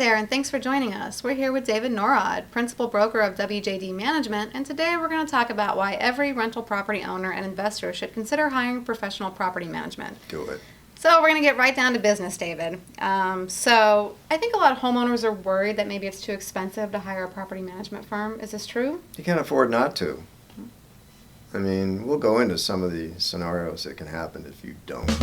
there, and thanks for joining us. We're here with David Norrod, Principal Broker of WJD Management, and today we're going to talk about why every rental property owner and investor should consider hiring professional property management. Do it. So we're going to get right down to business, David. So I think a lot of homeowners are worried that maybe it's too expensive to hire a property management firm. Is this true? You can't afford not to. I mean, we'll go into some of the scenarios that can happen if you don't.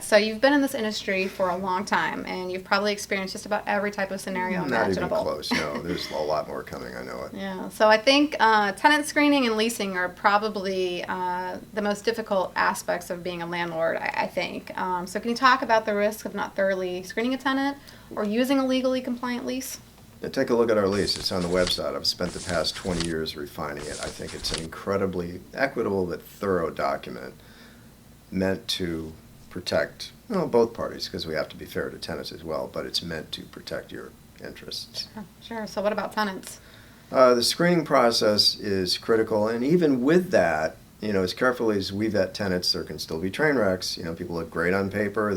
So you've been in this industry for a long time, and you've probably experienced just about every type of scenario imaginable. Not even close, no. There's a lot more coming, I know it. Yeah, so I think tenant screening and leasing are probably the most difficult aspects of being a landlord, I think. So can you talk about the risk of not thoroughly screening a tenant or using a legally compliant lease? Yeah, take a look at our lease. It's on the website. I've spent the past 20 years refining it. I think it's an incredibly equitable but thorough document meant to protect both parties, because we have to be fair to tenants as well, but it's meant to protect your interests. Sure. So what about tenants? The screening process is critical, and even with that, as carefully as we vet tenants, there can still be train wrecks. People look great on paper.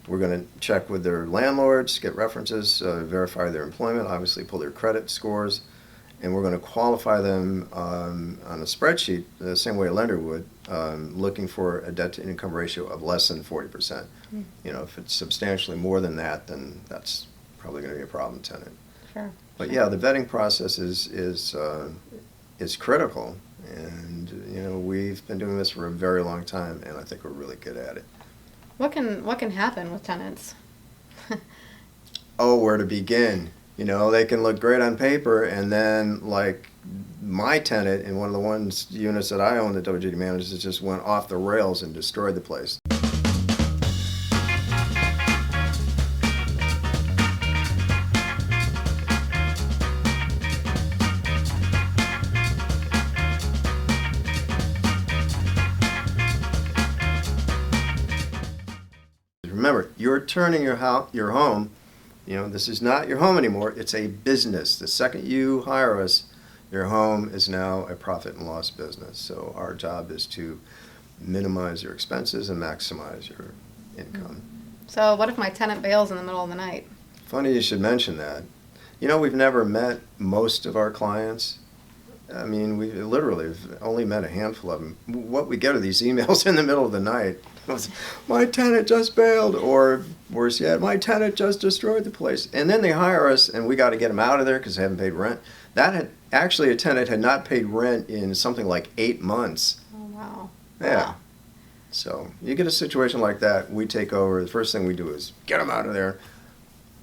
We're going to check with their landlords, get references, verify their employment, obviously pull their credit scores, and we're going to qualify them on a spreadsheet the same way a lender would, looking for a debt-to-income ratio of less than 40%. If it's substantially more than that, then that's probably going to be a problem tenant. Sure. But yeah, the vetting process is critical, and we've been doing this for a very long time, and I think we're really good at it. What can happen with tenants? Oh, where to begin? They can look great on paper, and then, like my tenant in one of the units that I own that WJD manages, just went off the rails and destroyed the place. Remember, you're turning your home. This is not your home anymore. It's a business. The second you hire us, your home is now a profit and loss business. So our job is to minimize your expenses and maximize your income. So what if my tenant bails in the middle of the night? Funny you should mention that. We've never met most of our clients. I mean, we literally have only met a handful of them. What we get are these emails in the middle of the night. My tenant just bailed, or worse yet, my tenant just destroyed the place. And then they hire us, and we got to get them out of there because they haven't paid rent. Actually, a tenant had not paid rent in something like 8 months. Oh, wow. Yeah. Wow. So you get a situation like that, we take over. The first thing we do is get them out of there,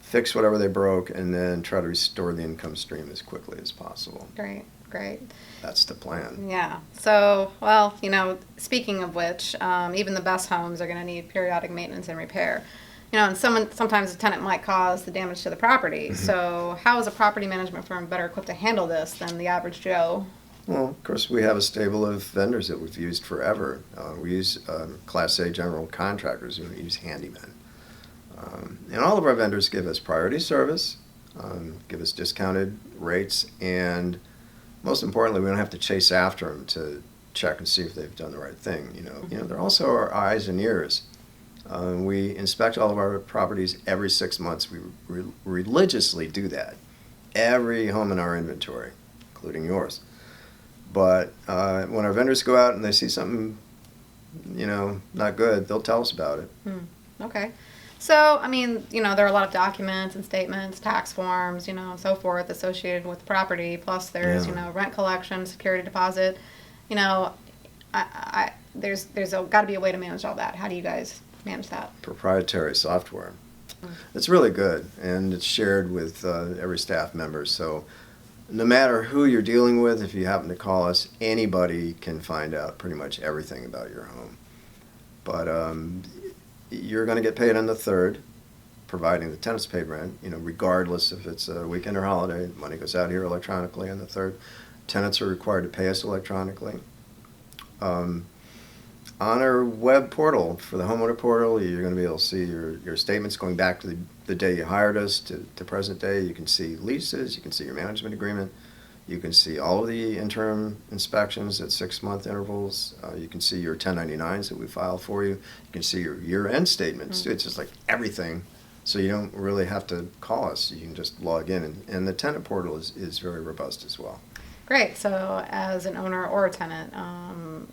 fix whatever they broke, and then try to restore the income stream as quickly as possible. Great. That's the plan. Yeah. So, well, speaking of which, even the best homes are going to need periodic maintenance and repair. And sometimes a tenant might cause the damage to the property. So how is a property management firm better equipped to handle this than the average Joe? Well, of course, we have a stable of vendors that we've used forever. We use Class A general contractors. We use handymen. And all of our vendors give us priority service, give us discounted rates, and most importantly, we don't have to chase after them to check and see if they've done the right thing. They're also our eyes and ears. We inspect all of our properties every 6 months. We religiously do that. Every home in our inventory, including yours. But when our vendors go out and they see something, not good, they'll tell us about it. Okay. So, there are a lot of documents and statements, tax forms, and so forth associated with the property. Plus, there's, rent collection, security deposit. There's got to be a way to manage all that. How do you guys manage that? Proprietary software. It's really good, and it's shared with every staff member. So, no matter who you're dealing with, if you happen to call us, anybody can find out pretty much everything about your home. But you're going to get paid on the 3rd, providing the tenant's paid rent, regardless if it's a weekend or holiday. Money goes out here electronically on the 3rd. Tenants are required to pay us electronically. On our web portal, for the homeowner portal, you're going to be able to see your statements going back to the day you hired us to present day. You can see leases, you can see your management agreement, You can see all of the interim inspections at 6-month intervals. You can see your 1099s that we file for you. You can see your year-end statements. It's just like everything. So you don't really have to call us. You can just log in. And the tenant portal is very robust as well. Great. So as an owner or a tenant,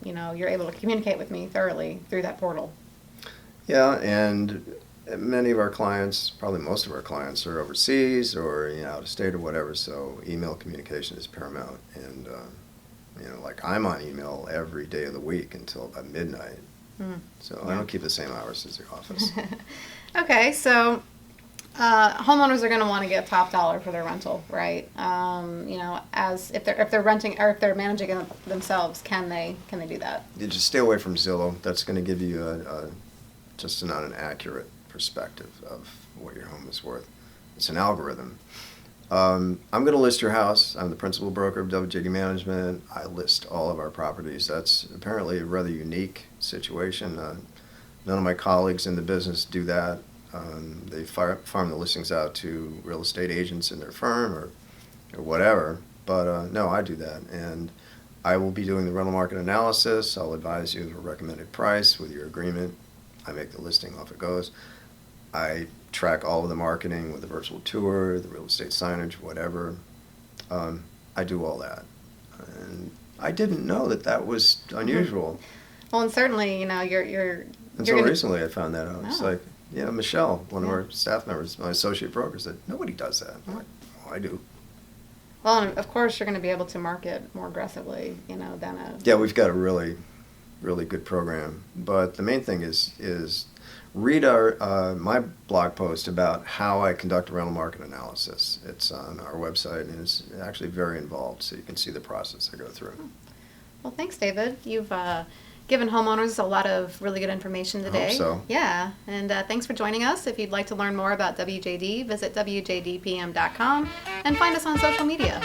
you're able to communicate with me thoroughly through that portal. Yeah, and many of our clients, probably most of our clients, are overseas or out of state or whatever. So email communication is paramount. And like I'm on email every day of the week until about midnight. So I don't keep the same hours as the office. Okay, so homeowners are going to want to get top dollar for their rental, right? As if they're renting or if they're managing it themselves, can they do that? You just stay away from Zillow. That's going to give you just not an accurate perspective of what your home is worth. It's an algorithm. I'm going to list your house. I'm the principal broker of WJD Management. I list all of our properties. That's apparently a rather unique situation. None of my colleagues in the business do that. They farm the listings out to real estate agents in their firm or whatever. But no, I do that. And I will be doing the rental market analysis. I'll advise you the recommended price with your agreement. I make the listing off it goes. I track all of the marketing with the virtual tour, the real estate signage, whatever. I do all that. And I didn't know that was unusual. Well, and certainly, you're Until gonna, recently I found that out. It's like, Michelle, one of our staff members, my associate broker, said, nobody does that. I'm like, oh, I do. Well, and of course, you're going to be able to market more aggressively, than a... Yeah, we've got a really, really good program. But the main thing is read my blog post about how I conduct a rental market analysis. It's on our website, and it's actually very involved, so you can see the process I go through. Well, thanks, David. You've given homeowners a lot of really good information today. I hope so. Yeah, and thanks for joining us. If you'd like to learn more about WJD, visit wjdpm.com and find us on social media.